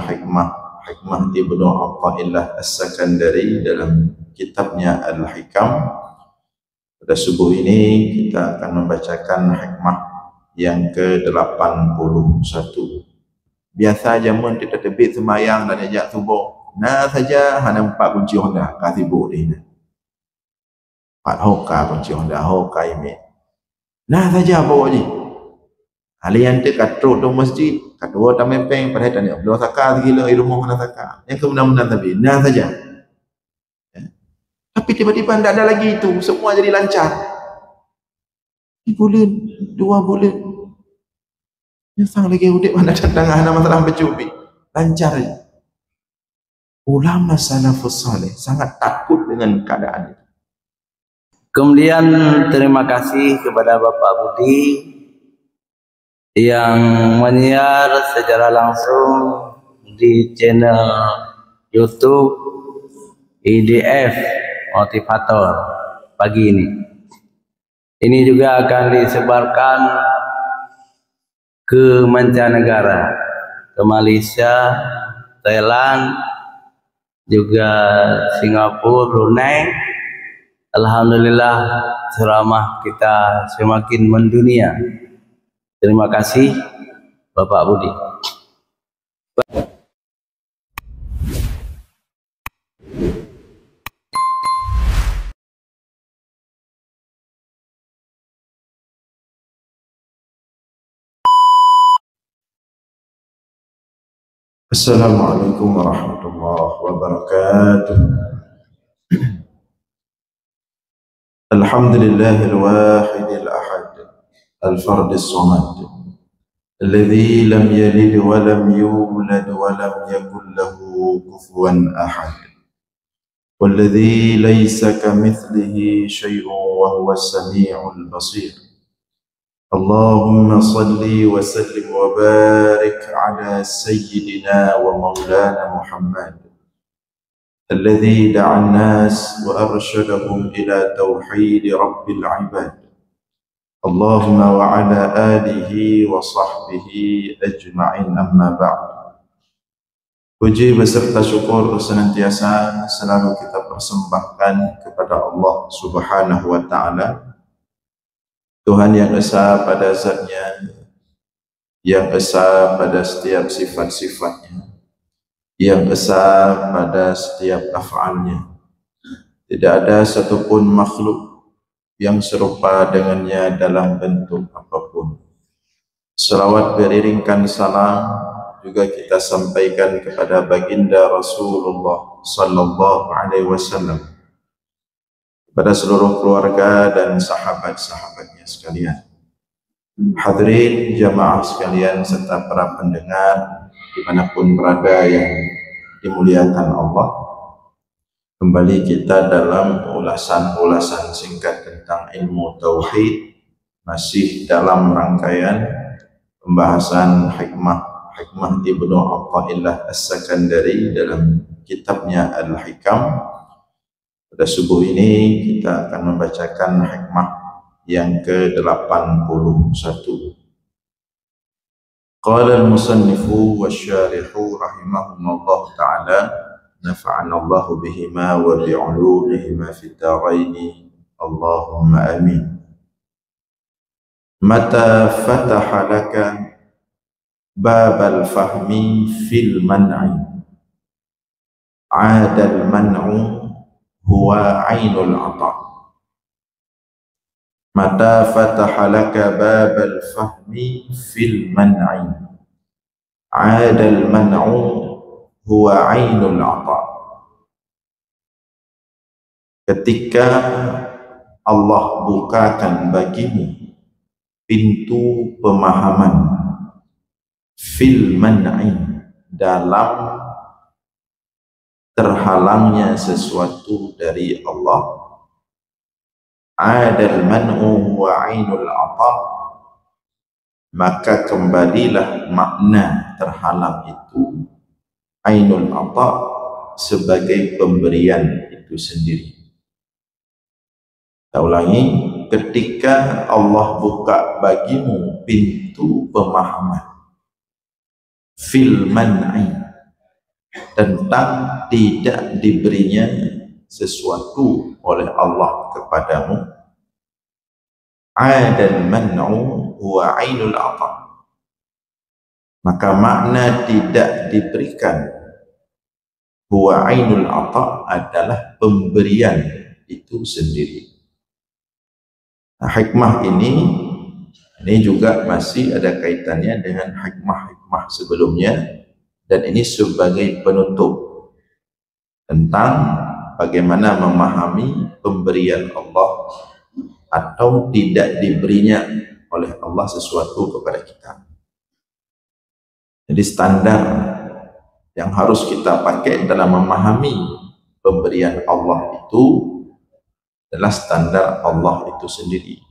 hikmah Ibnu Athaillah As-Sakandari dalam kitabnya Al-Hikam. Pada subuh ini kita akan membacakan hikmah yang ke-81. Biasa jamun kita terbit semayang dan ajak subuh, nah saja hanya 4 kunci Honda kasibuk ni. 4 hoka kunci Honda, hoka ini. Nah saja bawa je. Kalian tu katruk tu masjid, kedua tamai peng pada tanya, belum sakar gila rumah mana sakar. Yang kemudian tapi nah saja. Ya. Tapi tiba-tiba tidak ada lagi itu, semua jadi lancar. 1 bulan, 2 bulan. Yang sang lagi udik mana datang ada masalah bercubi. Lancar je. Ulama salafus saleh sangat takut dengan keadaan itu. Kemudian terima kasih kepada Bapak Budi yang menyiar secara langsung di channel YouTube IDF Motivator pagi ini. Ini juga akan disebarkan ke mancanegara, ke Malaysia, Thailand, juga Singapura, Brunei. Alhamdulillah ceramah kita semakin mendunia. Terima kasih Bapak Budi. Assalamualaikum warahmatullahi wabarakatuh. Alhamdulillahil wahidil ahad al-fardis samad alladzi lam yalid wa lam yulad wa lam yakul lahu kufuwan ahad walladzi laysa kamithlihi syai'un wa huwas samii'ul basir. Allahumma salli wa sallim wa barik ala sayyidina wa maulana Muhammad alladzi da'a an-nas wa arsyadahum ila tauhid rabbil ibad. Allahumma wa ala alihi wa sahbihi ajma'in, amma ba'd. Puji beserta syukur senantiasa selalu kita persembahkan kepada Allah Subhanahu wa ta'ala, Tuhan yang esa pada zatnya, yang esa pada setiap sifat-sifatnya, yang esa pada setiap af'alnya. Tidak ada satupun makhluk yang serupa dengannya dalam bentuk apapun. Selawat beriringkan salam juga kita sampaikan kepada baginda Rasulullah sallallahu alaihi wasallam, kepada seluruh keluarga dan sahabat-sahabatnya sekalian. Hadirin jamaah sekalian serta para pendengar dimanapun berada yang dimuliakan Allah, kembali kita dalam ulasan-ulasan singkat tentang ilmu tauhid, masih dalam rangkaian pembahasan hikmah Ibnu Athaillah As-Sakandari dalam kitabnya Al-Hikam. Pada subuh ini kita akan membacakan hikmah yang ke-81. Qala al-musannifu wa syarihu rahimahullah ta'ala, nafa'ana Allah bihima wa bi'ulumihima fid dharaini, Allahumma amin. Mata fataha laka babal fahmi fil man'i, adal man'u huwa ainul ata'. Mata fataha laka babal fahmi fil man'i, adal man'u huwa ainul ata'. Ketika Allah bukakan bagimu pintu pemahaman fil man'i, dalam terhalangnya sesuatu dari Allah, adal man'u wa ainul ata', maka kembalilah makna terhalang itu, ainul ata', sebagai pemberian itu sendiri. Kita ulangi, ketika Allah buka bagimu pintu pemahaman fil man'i, tentang tidak diberinya sesuatu oleh Allah kepadamu. Adan man'u huwa ainul ata. Maka makna tidak diberikan huwa ainul ata adalah pemberian itu sendiri. Nah, hikmah ini juga masih ada kaitannya dengan hikmah-hikmah sebelumnya, dan ini sebagai penutup tentang bagaimana memahami pemberian Allah atau tidak diberinya oleh Allah sesuatu kepada kita. Jadi standar yang harus kita pakai dalam memahami pemberian Allah itu adalah standar Allah itu sendiri,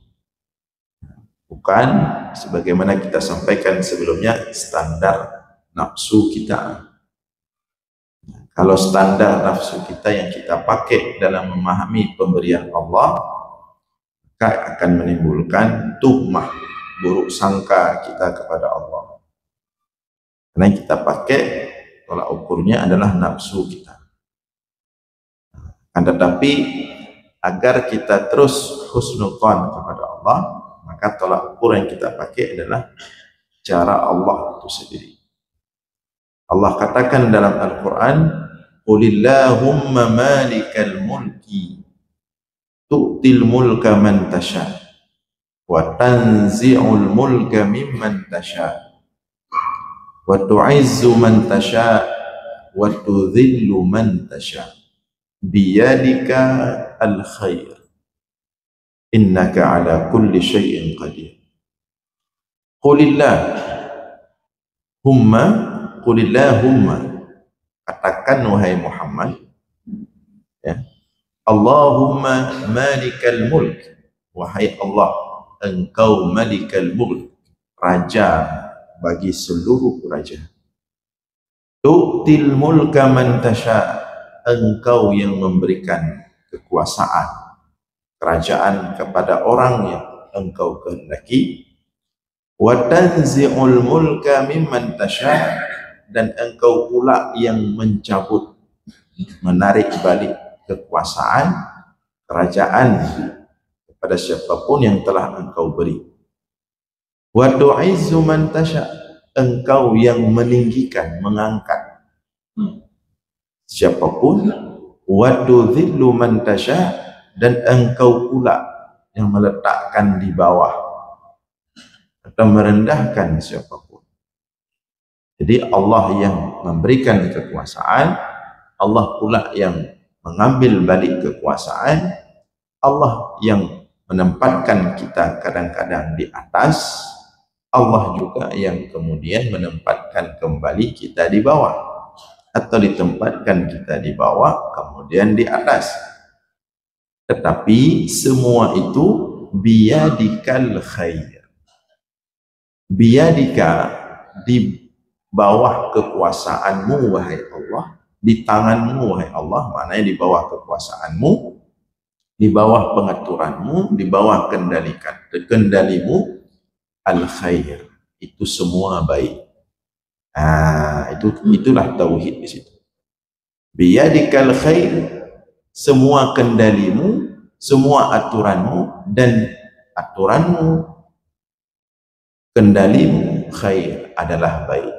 bukan sebagaimana kita sampaikan sebelumnya standar nafsu kita. Kalau standar nafsu kita yang kita pakai dalam memahami pemberian Allah, maka akan menimbulkan tuhmah, buruk sangka kita kepada Allah. Karena yang kita pakai tolak ukurnya adalah nafsu kita. Tetapi agar kita terus husnudzon kepada Allah, maka tolak ukur yang kita pakai adalah cara Allah itu sendiri. Allah katakan dalam Al-Quran, Qulillahumma malikal mulki tu'til mulka man tasha wa tanzi'ul mulka mimman tasha wa tu'izzu man tasha wa tudhillu man tasha biyadika al-khair innaka ala kulli syai'in qadir. Qulillahumma, katakan wahai Muhammad, ya, Allahumma malikal mulk, wahai Allah, engkau malikal mulk, raja bagi seluruh raja. Tu'til mulka man tasha, engkau yang memberikan kekuasaan, kerajaan kepada orang yang engkau kehendaki. Wa tanzi'ul mulka mimman tasha, dan engkau pula yang mencabut, menarik balik kekuasaan, kerajaan kepada siapapun yang telah engkau beri. Wa tu'izzu man tasha, engkau yang meninggikan, mengangkat siapapun. Wa tudhillu man tasha, dan engkau pula yang meletakkan di bawah atau merendahkan siapapun. Jadi Allah yang memberikan kekuasaan, Allah pula yang mengambil balik kekuasaan, Allah yang menempatkan kita kadang-kadang di atas, Allah juga yang kemudian menempatkan kembali kita di bawah, atau ditempatkan kita di bawah kemudian di atas. Tetapi semua itu biyadikal khair. Biyadika, di bawah kekuasaanmu wahai Allah, di tanganmu wahai Allah, maknanya di bawah kekuasaanmu, di bawah pengaturanmu, di bawah kendalimu, al-khair, itu semua baik. Itulah tauhid di situ. Biyadikal khair, semua kendalimu, semua aturanmu, dan aturanmu, kendalimu khair, adalah baik.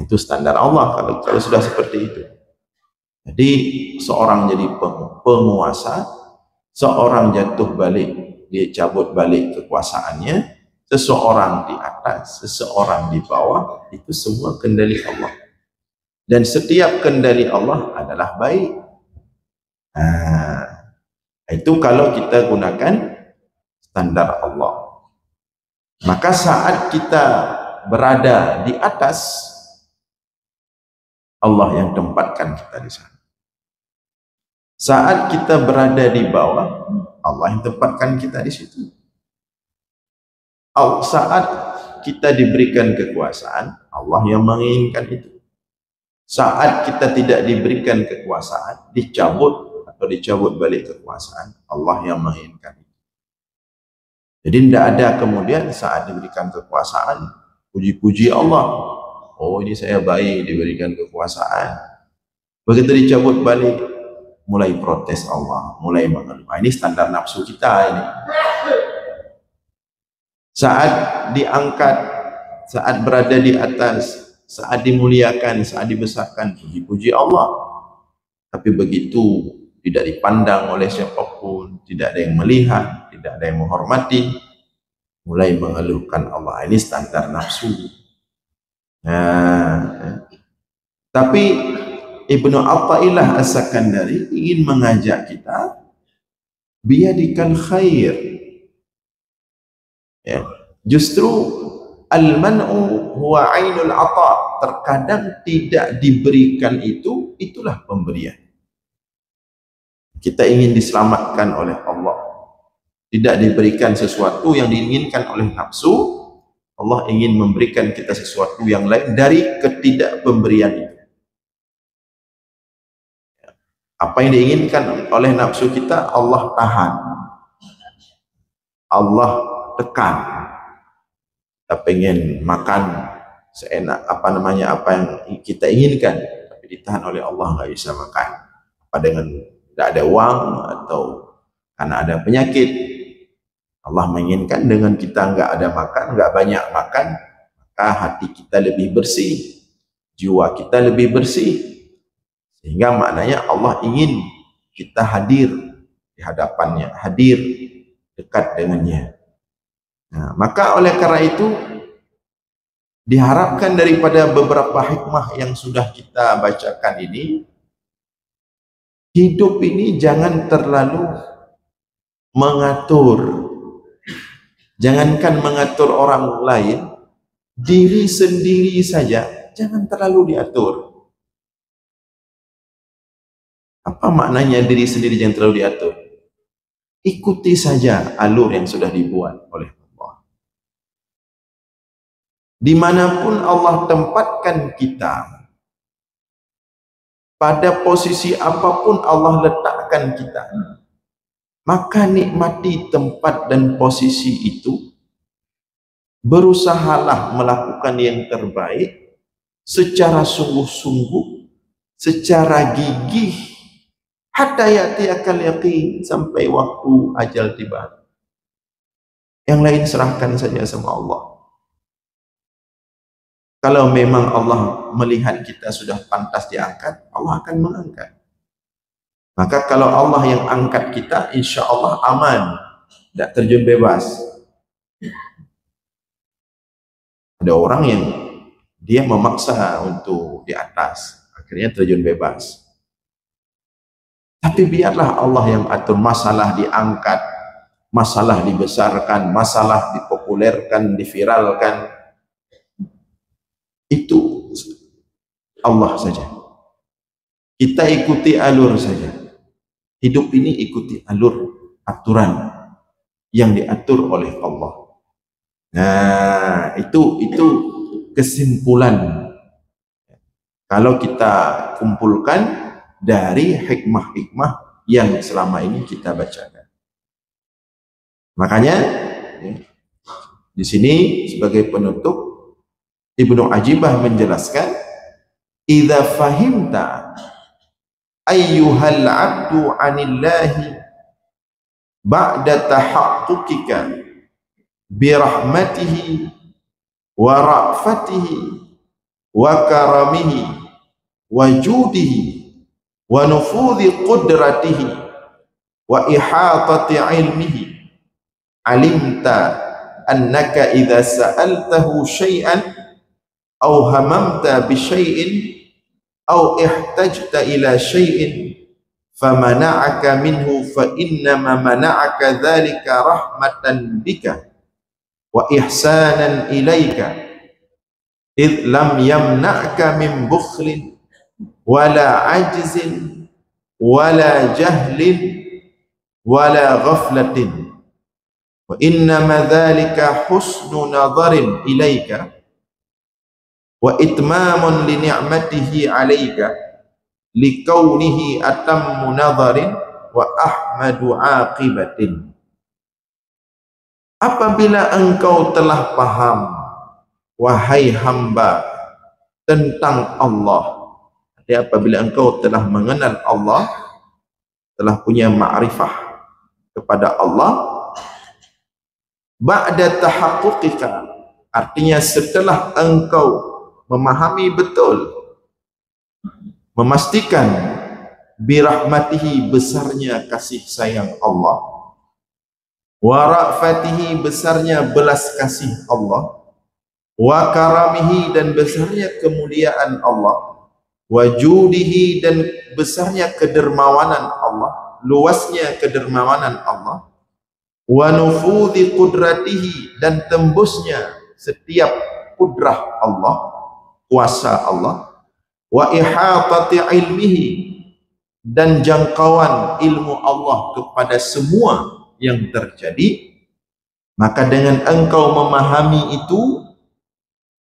Itu standar Allah kalau sudah seperti itu. Jadi seorang jadi penguasa, seorang jatuh balik, dia cabut balik kekuasaannya, seseorang di atas, seseorang di bawah, itu semua kendali Allah. Dan setiap kendali Allah adalah baik. Itu kalau kita gunakan standar Allah. Maka saat kita berada di atas, Allah yang tempatkan kita di sana. Saat kita berada di bawah, Allah yang tempatkan kita di situ. Saat kita diberikan kekuasaan, Allah yang menginginkan itu. Saat kita tidak diberikan kekuasaan, dicabut atau dicabut balik kekuasaan, Allah yang menginginkan itu. Jadi tidak ada kemudian saat diberikan kekuasaan puji-puji Allah. Oh, ini saya baik diberikan kekuasaan. Begitu dicabut balik, mulai protes Allah, mulai mengeluh. Ini standar nafsu kita ini. Saat diangkat, saat berada di atas, saat dimuliakan, saat dibesarkan, puji-puji Allah. Tapi begitu tidak dipandang oleh siapapun, tidak ada yang melihat, tidak ada yang menghormati, mulai mengeluhkan Allah. Ini standar nafsu. Nah, tapi Ibnu Athaillah As-Sakandari ingin mengajak kita biyadikal khair. Ya, justru al-man'u huwa ainul ata. Terkadang tidak diberikan itu, itulah pemberian. Kita ingin diselamatkan oleh Allah, tidak diberikan sesuatu yang diinginkan oleh nafsu. Allah ingin memberikan kita sesuatu yang lain dari ketidakpemberian itu. Apa yang diinginkan oleh nafsu kita, Allah tahan, Allah tekan. Kita pengen makan seenak apa yang kita inginkan, tapi ditahan oleh Allah, nggak bisa makan. Apa dengan tidak ada uang atau karena ada penyakit. Allah menginginkan dengan kita nggak ada makan, nggak banyak makan, maka hati kita lebih bersih, jiwa kita lebih bersih, sehingga maknanya Allah ingin kita hadir di hadapannya, hadir dekat dengannya. Nah, maka oleh karena itu diharapkan daripada beberapa hikmah yang sudah kita bacakan ini, hidup ini jangan terlalu mengatur. Jangankan mengatur orang lain, diri sendiri saja jangan terlalu diatur. Apa maknanya diri sendiri jangan terlalu diatur? Ikuti saja alur yang sudah dibuat oleh Allah. Dimanapun Allah tempatkan kita, pada posisi apapun Allah letakkan kita, maka nikmati tempat dan posisi itu, berusahalah melakukan yang terbaik secara sungguh-sungguh, secara gigih, hatta ya'tiyakal yaqin, sampai waktu ajal tiba. Yang lain serahkan saja sama Allah. Kalau memang Allah melihat kita sudah pantas diangkat, Allah akan mengangkat. Maka kalau Allah yang angkat kita, insya Allah aman, tidak terjun bebas. Ada orang yang dia memaksa untuk di atas, akhirnya terjun bebas. Tapi biarlah Allah yang atur, masalah diangkat, masalah dibesarkan, masalah dipopulerkan, diviralkan, itu Allah saja. Kita ikuti alur saja. Hidup ini ikuti alur, aturan yang diatur oleh Allah. Nah, itu kesimpulan. Kalau kita kumpulkan dari hikmah-hikmah yang selama ini kita bacakan. Makanya di sini sebagai penutup, Ibnu Ajibah menjelaskan, idza fahimta ayyuhal abdu anillahi ba'da tahaqquqika birahmatihi wa ra'fatihi wa karamihi wa judihi wa nufudhi qudratihi wa ihatati ilmihi, alimta annaka idza sa'altahu syai'an aw hamamta bi syai'in aw ihtajta ila syai'in famana'aka minhu fa innama mana'aka dhalika rahmatan bika wa ihsanan ilaika id lam yamna'ka min bukhlin wala ajzin wala jahlin wala ghaflatin wa innama dhalika husnu nadharin ilaika wa itmamun li ni'matihi 'alaika li kaunihi atammu nadharin wa ahmadu 'aqibatin. Apabila engkau telah paham, wahai hamba, tentang Allah, Ya, apabila engkau telah mengenal Allah, telah punya ma'rifah kepada Allah, ba'da tahaqquqika, artinya setelah engkau memahami betul, memastikan birahmatihi, besarnya kasih sayang Allah, wa ra'fatihi, besarnya belas kasih Allah, wa karamihi, dan besarnya kemuliaan Allah, wa judihi, dan besarnya kedermawanan Allah, luasnya kedermawanan Allah, wa nufudhi qudratihi, dan tembusnya setiap kudrah Allah, kuasa Allah, wa ihatati ilmihi, dan jangkauan ilmu Allah kepada semua yang terjadi. Maka dengan engkau memahami itu,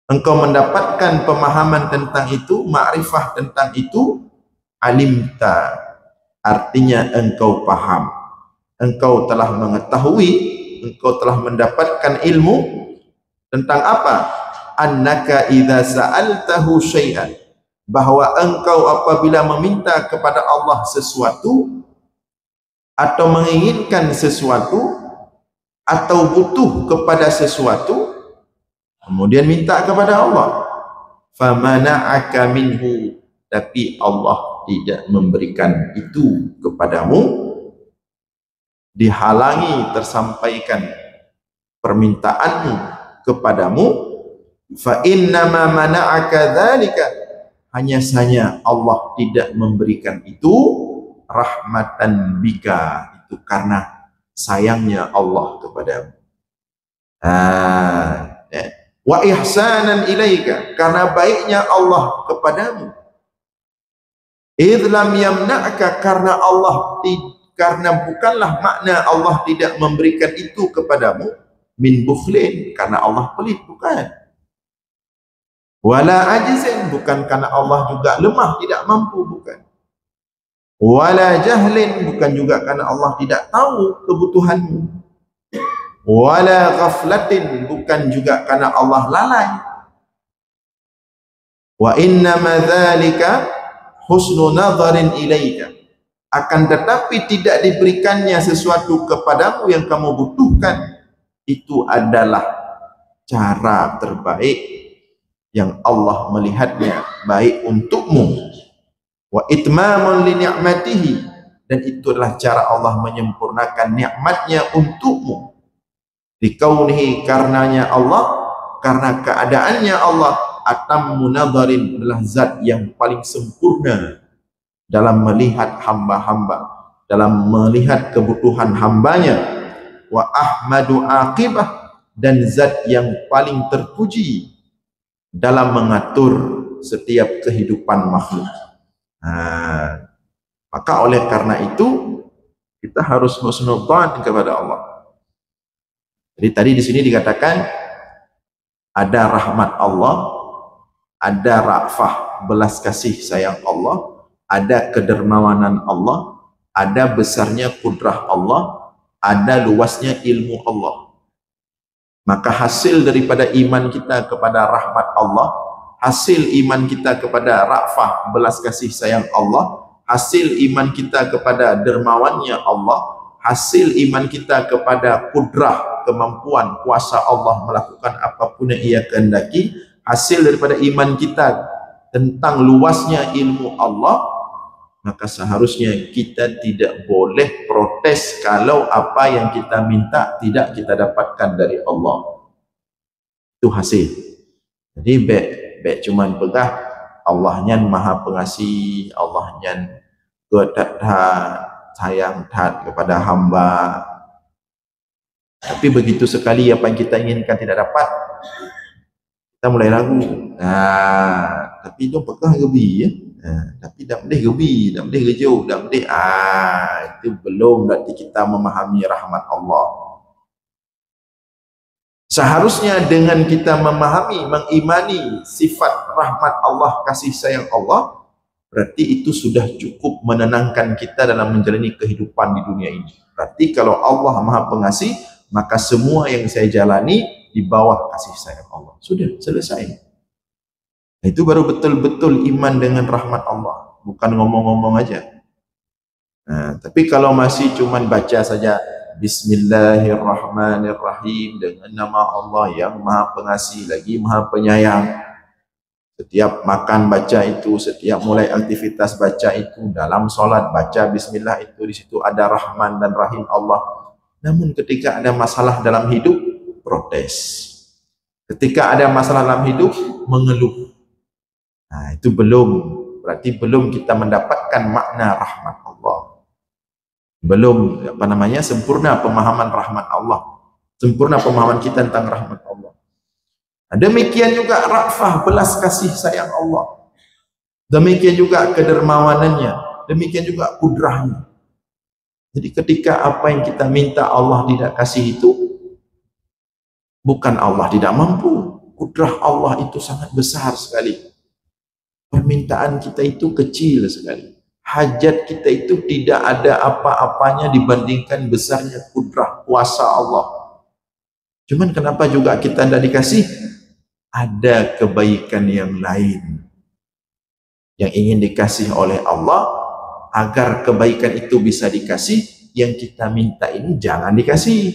engkau mendapatkan pemahaman tentang itu, ma'rifah tentang itu, alimta, artinya engkau paham, engkau telah mengetahui, engkau telah mendapatkan ilmu tentang apa? Annaka idza sa'altahu syai'an, bahwa engkau apabila meminta kepada Allah sesuatu, atau menginginkan sesuatu, atau butuh kepada sesuatu, kemudian minta kepada Allah, famana'aka minhu, tapi Allah tidak memberikan itu kepadamu, dihalangi tersampaikan permintaanmu kepadamu, fa innama mana'aka dzalika, hanya saja Allah tidak memberikan itu, rahmatan bika, itu karena sayangnya Allah kepadamu, wa ihsanan ilaika, karena baiknya Allah kepadamu, idh lam yamna'ka, karena Allah karena bukanlah makna Allah tidak memberikan itu kepadamu, min bukhlin, karena Allah pelit, bukan, wala ajizin, bukan karena Allah juga lemah, tidak mampu, bukan, wala jahlin, bukan juga karena Allah tidak tahu kebutuhanmu, wala ghaflatin, bukan juga karena Allah lalai, wa innama dzalika husnu nadharin ilaika, akan tetapi tidak diberikannya sesuatu kepadamu yang kamu butuhkan, itu adalah cara terbaik yang Allah melihatnya baik untukmu, wa itmamun li ni'matihi, dan itu adalah cara Allah menyempurnakan nikmatnya untukmu, dikaunihi, karenanya Allah, karena keadaannya Allah, atammu nadharin, adalah zat yang paling sempurna dalam melihat hamba-hamba, dalam melihat kebutuhan hambanya, wa ahmadu aqibah, dan zat yang paling terpuji dalam mengatur setiap kehidupan makhluk. Maka oleh karena itu kita harus husnudzan kepada Allah. Jadi tadi di sini dikatakan ada rahmat Allah, ada ra'fah, belas kasih sayang Allah, ada kedermawanan Allah, ada besarnya kudrah Allah, ada luasnya ilmu Allah. Maka hasil daripada iman kita kepada rahmat Allah, hasil iman kita kepada ra'fah, belas kasih sayang Allah, hasil iman kita kepada dermawannya Allah, hasil iman kita kepada kudrah, kemampuan, kuasa Allah melakukan apapun yang ia kehendaki, hasil daripada iman kita tentang luasnya ilmu Allah, maka seharusnya kita tidak boleh protes kalau apa yang kita minta tidak kita dapatkan dari Allah. Itu hasil. Jadi baik cuman pegah Allah nyan maha pengasih, Allah nyan sayang kepada hamba, tapi begitu sekali apa yang kita inginkan tidak dapat, kita mulai ragu. Tapi itu pekah gebi ya. Tapi tak boleh gebi, tak boleh gejo, tak boleh. Itu belum berarti kita memahami rahmat Allah. Seharusnya dengan kita memahami, mengimani sifat rahmat Allah, kasih sayang Allah, berarti itu sudah cukup menenangkan kita dalam menjalani kehidupan di dunia ini. Berarti kalau Allah maha pengasih, maka semua yang saya jalani di bawah kasih sayang Allah. Sudah selesai. Itu baru betul-betul iman dengan rahmat Allah, bukan ngomong-ngomong aja. Nah, tapi kalau masih cuman baca saja Bismillahirrahmanirrahim dengan nama Allah yang Maha Pengasih lagi Maha Penyayang, setiap makan baca itu, setiap mulai aktivitas baca itu, dalam solat baca Bismillah itu, di situ ada Rahman dan Rahim Allah. Namun ketika ada masalah dalam hidup, protes. Ketika ada masalah dalam hidup, mengeluh. Nah, itu berarti belum kita mendapatkan makna rahmat Allah. Belum sempurna pemahaman rahmat Allah, sempurna pemahaman kita tentang rahmat Allah. Nah, demikian juga rafah, belas kasih sayang Allah, demikian juga kedermawanannya, demikian juga kudrahnya. Jadi ketika apa yang kita minta Allah tidak kasih itu, bukan Allah tidak mampu, kudrah Allah itu sangat besar sekali. Permintaan kita itu kecil sekali. Hajat kita itu tidak ada apa-apanya dibandingkan besarnya kudrah kuasa Allah. Cuman kenapa juga kita tidak dikasih? Ada kebaikan yang lain yang ingin dikasih oleh Allah. Agar kebaikan itu bisa dikasih, yang kita minta ini jangan dikasih.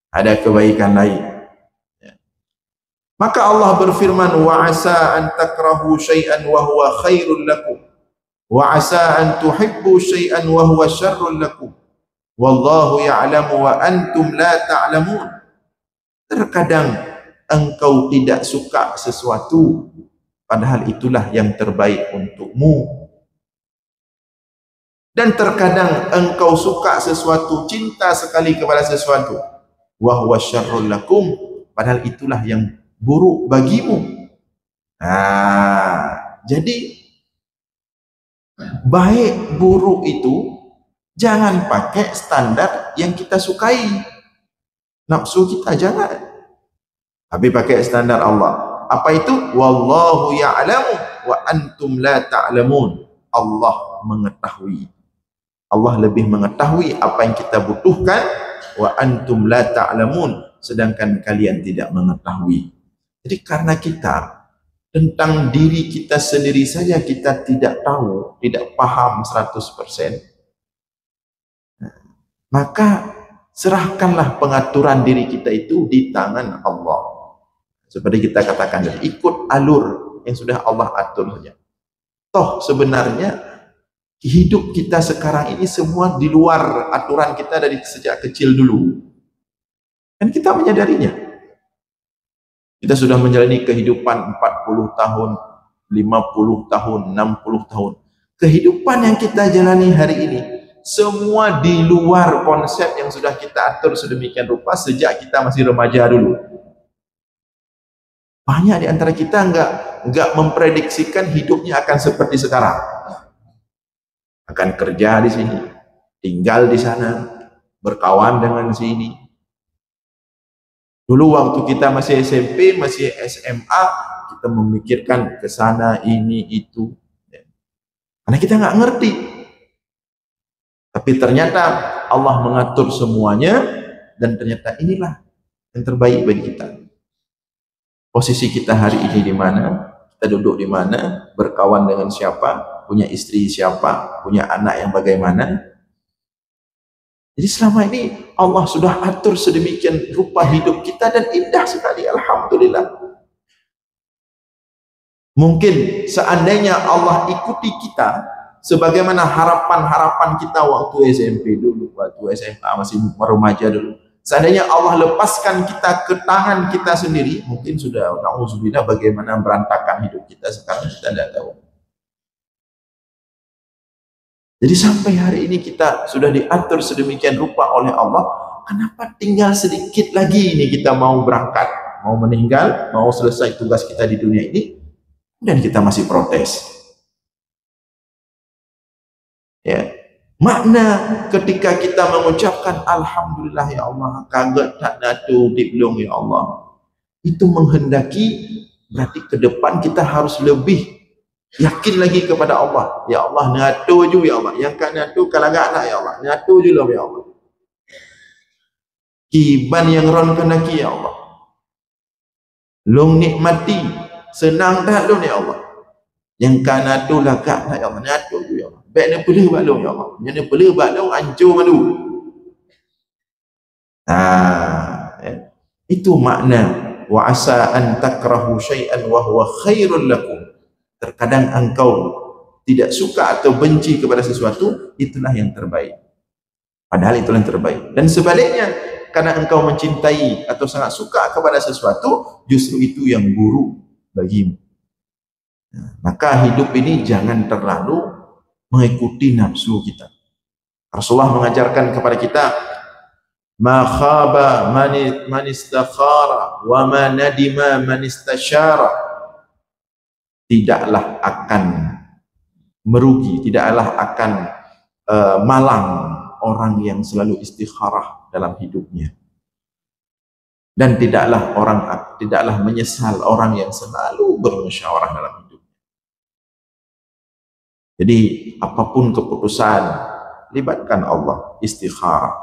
Ada kebaikan lain. Maka Allah berfirman, wa asa an takrahu syai'an wa huwa khairul lakum, wa asa an tuhibbu syai'an wa huwa syarrul lakum, wallahu ya'lamu wa antum la ta'lamun. Terkadang engkau tidak suka sesuatu, padahal itulah yang terbaik untukmu. Dan terkadang engkau suka sesuatu, cinta sekali kepada sesuatu, wa huwa syarrul lakum, padahal itulah yang buruk bagimu. Nah, jadi baik buruk itu jangan pakai standar yang kita sukai, nafsu kita jangan, tapi pakai standar Allah. Apa itu? Wallahu ya'lamu wa antum la ta'lamun. Allah mengetahui, Allah lebih mengetahui apa yang kita butuhkan, wa antum la ta'lamun, sedangkan kalian tidak mengetahui. Jadi karena kita tentang diri kita sendiri saja kita tidak tahu, tidak paham 100%, maka serahkanlah pengaturan diri kita itu di tangan Allah. Seperti kita katakan tadi, ikut alur yang sudah Allah atur saja. Toh sebenarnya hidup kita sekarang ini semua di luar aturan kita dari sejak kecil dulu. Dan kita menyadarinya. Kita sudah menjalani kehidupan 40 tahun, 50 tahun, 60 tahun. Kehidupan yang kita jalani hari ini, semua di luar konsep yang sudah kita atur sedemikian rupa sejak kita masih remaja dulu. Banyak di antara kita enggak memprediksikan hidupnya akan seperti sekarang. Akan kerja di sini, tinggal di sana, berkawan dengan sini. Dulu waktu kita masih SMP, masih SMA, kita memikirkan ke sana, ini, itu. Karena kita nggak ngerti. Tapi ternyata Allah mengatur semuanya, dan ternyata inilah yang terbaik bagi kita. Posisi kita hari ini di mana, kita duduk di mana, berkawan dengan siapa, punya istri siapa, punya anak yang bagaimana. Jadi selama ini Allah sudah atur sedemikian rupa hidup kita dan indah sekali, alhamdulillah. Mungkin seandainya Allah ikuti kita sebagaimana harapan-harapan kita waktu SMP dulu, waktu SMA masih remaja dulu. Seandainya Allah lepaskan kita ke tangan kita sendiri, mungkin sudah na'udzubillah bagaimana berantakan hidup kita sekarang, kita tidak tahu. Jadi sampai hari ini kita sudah diatur sedemikian rupa oleh Allah. Kenapa tinggal sedikit lagi ini kita mau berangkat, mau meninggal, mau selesai tugas kita di dunia ini, dan kita masih protes? Ya, makna ketika kita mengucapkan Alhamdulillah ya Allah, kaget tak natu diblong ya Allah, itu menghendaki berarti ke depan kita harus lebih yakin lagi kepada Allah. Ya Allah, natu ju ya Allah, yang kan natu kalau enggak anak ya Allah, natu ju lah ya Allah. Kiban yang ron kenaki ya Allah. Long nikmati senang dah lu ni Allah. Yang kana tu lagak lah ya Allah, nyatu tu ya Allah. Baik ni pelih balung ya Allah. Yang ni pelih balung hancur malu. Itu makna wa asa an takrahu syai'an wa huwa khairul lakum. Terkadang engkau tidak suka atau benci kepada sesuatu, itulah yang terbaik. Padahal itulah yang terbaik. Dan sebaliknya, karena engkau mencintai atau sangat suka kepada sesuatu, justru itu yang buruk bagimu. Maka hidup ini jangan terlalu mengikuti nafsu kita. Rasulullah mengajarkan kepada kita, ma khaba man istakhara wa ma nadima man istashara. Tidaklah akan merugi, tidaklah akan malang orang yang selalu istikharah dalam hidupnya, dan tidaklah menyesal orang yang selalu bermusyawarah dalam hidupnya. Jadi apapun keputusan, libatkan Allah, istikharah.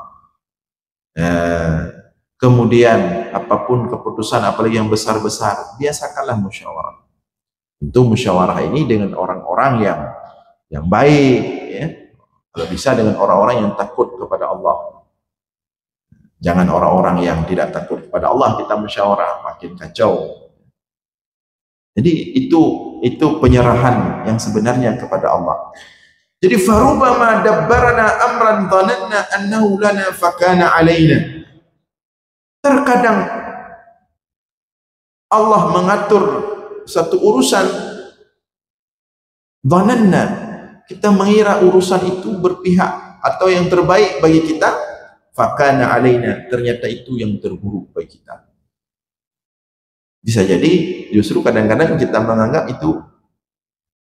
Kemudian apapun keputusan, apalagi yang besar-besar, biasakanlah musyawarah. Tentu musyawarah ini dengan orang-orang yang baik, ya. Kalau bisa dengan orang-orang yang takut kepada Allah. Jangan orang-orang yang tidak takut kepada Allah kita musyawarah, makin kacau. Jadi itu penyerahan yang sebenarnya kepada Allah. Jadi farubama dabbarana amran dhananna annahu lana fakana alaina. Terkadang Allah mengatur satu urusan, dhananna, kita mengira urusan itu berpihak atau yang terbaik bagi kita, fakana alaina, ternyata itu yang terburuk bagi kita. Bisa jadi justru kadang-kadang kita menganggap itu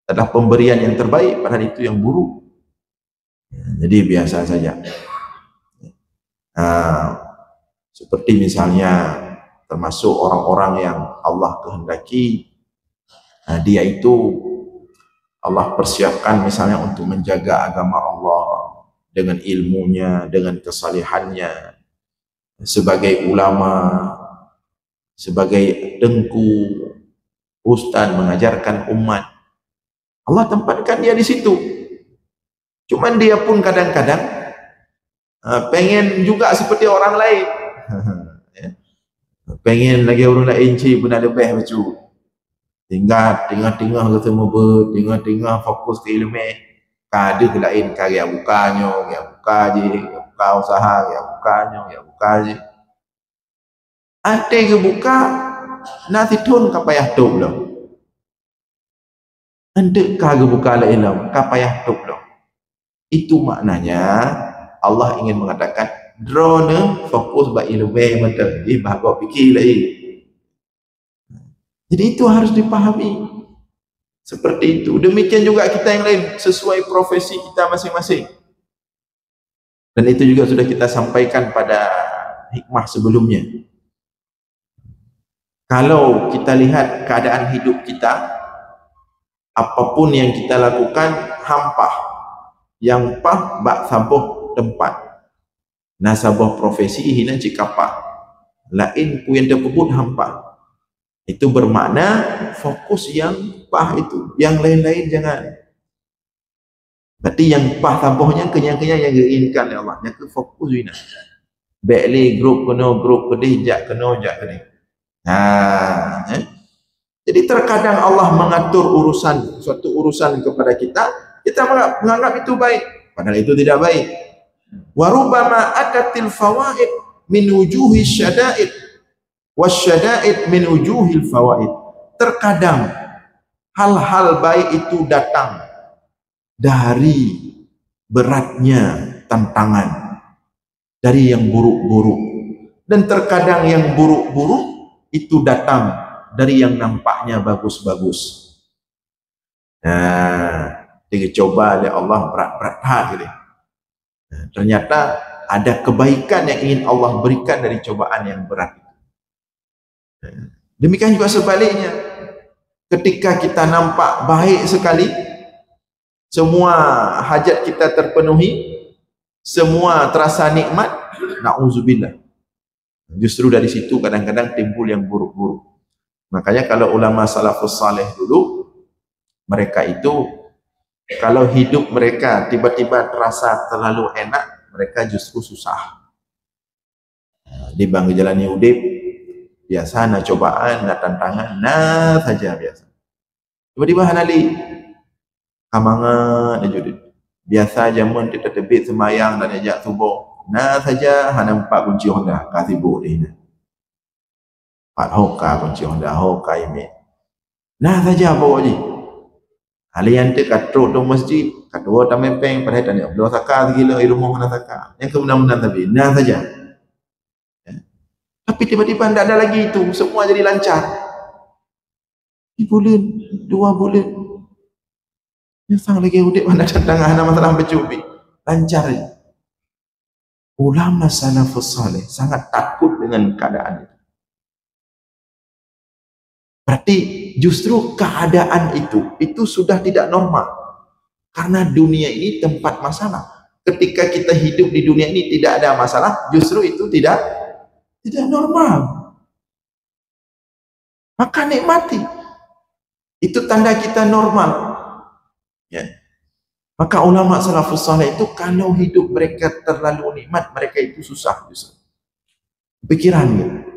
adalah pemberian yang terbaik, padahal itu yang buruk. Jadi biasa saja. Seperti misalnya termasuk orang-orang yang Allah kehendaki, dia itu Allah persiapkan misalnya untuk menjaga agama Allah dengan ilmunya, dengan kesalihannya, sebagai ulama, sebagai dengku, ustaz mengajarkan umat. Allah tempatkan dia di situ. Cuman dia pun kadang-kadang pengen juga seperti orang lain. Pengen lagi orang lain pun ada lebih macam. Tengah-tengah ketemu tengah-tengah fokus ke ilmu. Kada ke lain karya bukanya, ya buka je, ya buka usaha, ya bukanya, ya buka je. Ada ke buka, nanti tun kapayah tu belum. Anda ke buka la ilmu, kapayah tu belum. Itu maknanya Allah ingin mengatakan drone fokus ba ilmu mata bahagok fikir lagi. Jadi itu harus dipahami seperti itu. Demikian juga kita yang lain, sesuai profesi kita masing-masing. Dan itu juga sudah kita sampaikan pada hikmah sebelumnya. Kalau kita lihat keadaan hidup kita, apapun yang kita lakukan hampah, yang pah bak sabuh tempat, nasabah profesi hina cikapa, lain ku yang terpebut hampah. Itu bermakna fokus yang pah itu, yang lain-lain jangan. Berarti yang pah sabuhnya kenyang-kenyang yang diinginkan oleh Allah, yang ke fokus hina. Baiklah grup kedih jak kena. Jadi terkadang Allah mengatur suatu urusan kepada kita menganggap itu baik, padahal itu tidak baik. Wa rubbama atatil fawaid min wujuhi syada'id wasyada'id min wujuhil fawaid. Terkadang hal-hal baik itu datang dari beratnya tantangan, dari yang buruk-buruk, dan terkadang yang buruk-buruk itu datang dari yang nampaknya bagus-bagus. Dicoba oleh Allah berat-berat gitu. Ternyata ada kebaikan yang ingin Allah berikan dari cobaan yang berat itu. Demikian juga sebaliknya, ketika kita nampak baik sekali, semua hajat kita terpenuhi, semua terasa nikmat, na'udzubillah. Justru dari situ kadang-kadang timbul yang buruk-buruk. Makanya kalau ulama salafus saleh dulu, mereka itu kalau hidup mereka tiba-tiba terasa terlalu enak, mereka justru susah. Di bangku jalani udip, biasa na cobaan, na tantangan, nah saja biasa. Tiba-tiba hanali kamangan judit. Biasa jamun kita tebit semayang dan ajak subuh. Nah saja hana 4 kunci Honda kasih bu ni. 4 hoka kunci Honda hoka ini. Nah saja bawa je. Halian tu katruk dong masjid, kadua tamepeng pada tanya belum saka gila di rumah mana saka. Yang kemudian tapi nah saja. Ya. Tapi tiba-tiba tidak ada lagi itu, semua jadi lancar. 1 bulan, 2 bulan. Yang sang lagi udip mana tantangan ada masalah bercubi. Lancar je. Ulama salafus saleh sangat takut dengan keadaan itu. Berarti justru keadaan itu sudah tidak normal. Karena dunia ini tempat masalah. Ketika kita hidup di dunia ini tidak ada masalah, justru itu tidak normal. Maka nikmati. Itu tanda kita normal. Ya. Maka ulama salafus saleh itu kalau hidup mereka terlalu nikmat, mereka itu susah justru. Pikirannya.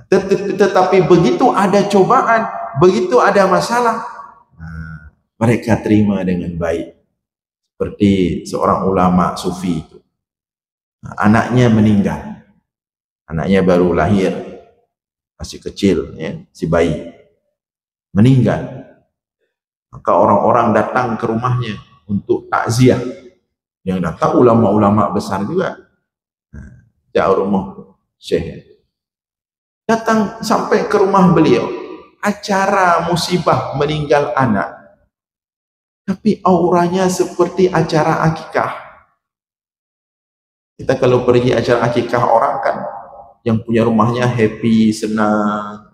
Tetapi begitu ada cobaan, begitu ada masalah, mereka terima dengan baik. Seperti seorang ulama sufi itu, anaknya meninggal, anaknya baru lahir, masih kecil, ya, si bayi meninggal. Maka orang-orang datang ke rumahnya untuk takziah. Yang datang ulama-ulama besar juga, jauh rumah syekh. Datang sampai ke rumah beliau, acara musibah meninggal anak, tapi auranya seperti acara akikah. Kita kalau pergi acara akikah orang kan, yang punya rumahnya happy, senang,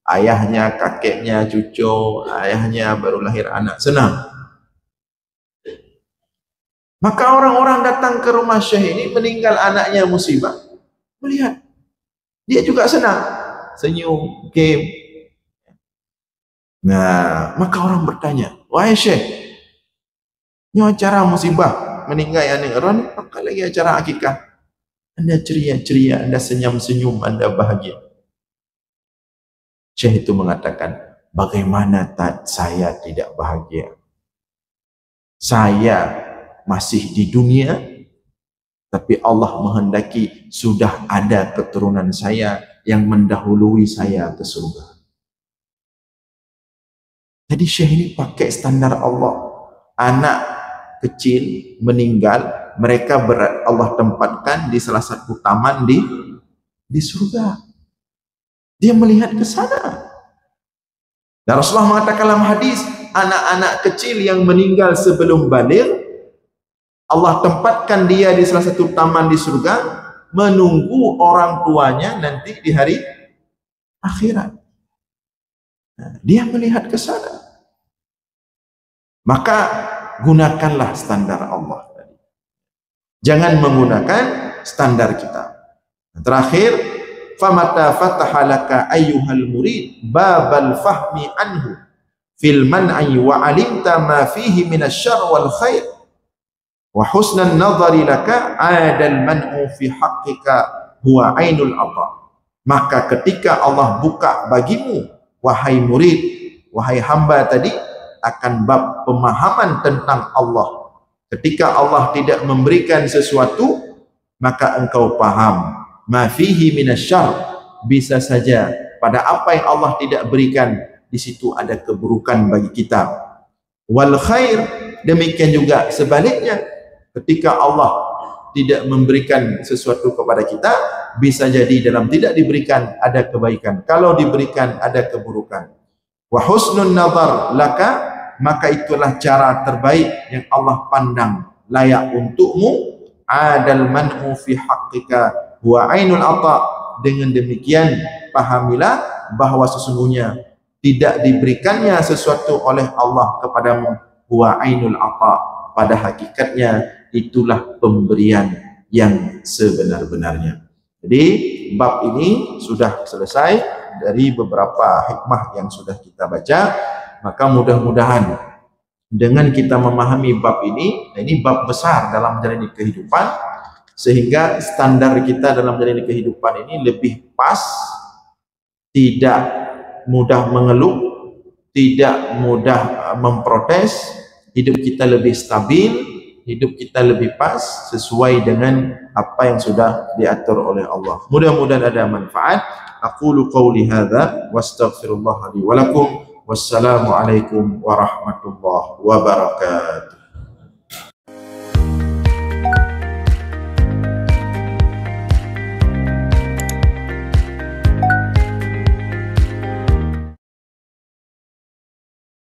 ayahnya, kakeknya, cucu, ayahnya baru lahir anak, senang. Maka orang-orang datang ke rumah syekh ini meninggal anaknya musibah, melihat dia juga senang, senyum, game. Nah, maka orang bertanya, wahai syekh, ini acara musibah meninggal anak orang, maka lagi acara akikah. Anda ceria-ceria, Anda senyum-senyum, Anda bahagia. Syekh itu mengatakan, bagaimana saya tidak bahagia? Saya masih di dunia, tapi Allah menghendaki sudah ada keturunan saya yang mendahului saya ke surga. Jadi Syekh ini pakai standar Allah. Anak kecil meninggal, mereka Allah tempatkan di salah satu taman di surga. Dia melihat ke sana. Dan Rasulullah mengatakan dalam hadis, anak-anak kecil yang meninggal sebelum baligh, Allah tempatkan dia di salah satu taman di surga, menunggu orang tuanya nanti di hari akhirat. Nah, dia melihat ke sana. Maka gunakanlah standar Allah. Jangan menggunakan standar kita. Terakhir, famata fataha laka ayyuhal murid babal fahmi anhu fil man'i wa alimta ma fihi minasyarr wal khair wa husnan nadhari laka adal man'u fi haqqika huwa ainul ata. Maka ketika Allah buka bagimu, wahai murid, wahai hamba tadi, akan bab pemahaman tentang Allah. Ketika Allah tidak memberikan sesuatu, maka engkau paham ma fihi minasyarr, bisa saja pada apa yang Allah tidak berikan, di situ ada keburukan bagi kita. Wal khair, demikian juga sebaliknya, ketika Allah tidak memberikan sesuatu kepada kita, bisa jadi dalam tidak diberikan ada kebaikan, kalau diberikan ada keburukan. Wa husnun nazar laka, maka itulah cara terbaik yang Allah pandang layak untukmu. Adal man'u fi haqqika huwa ainul ata. Dengan demikian pahamilah bahwa sesungguhnya tidak diberikannya sesuatu oleh Allah kepadamu, huwa ainul ata, pada hakikatnya itulah pemberian yang sebenar-benarnya. Jadi bab ini sudah selesai dari beberapa hikmah yang sudah kita baca. Maka mudah-mudahan dengan kita memahami bab ini bab besar dalam menjalani kehidupan, sehingga standar kita dalam menjalani kehidupan ini lebih pas, tidak mudah mengeluh, tidak mudah memprotes, hidup kita lebih stabil, hidup kita lebih pas sesuai dengan apa yang sudah diatur oleh Allah. Mudah-mudahan ada manfaat. Aqulu qawli hadza wastaghfirullah li wa lakum. Wassalamualaikum warahmatullahi wabarakatuh.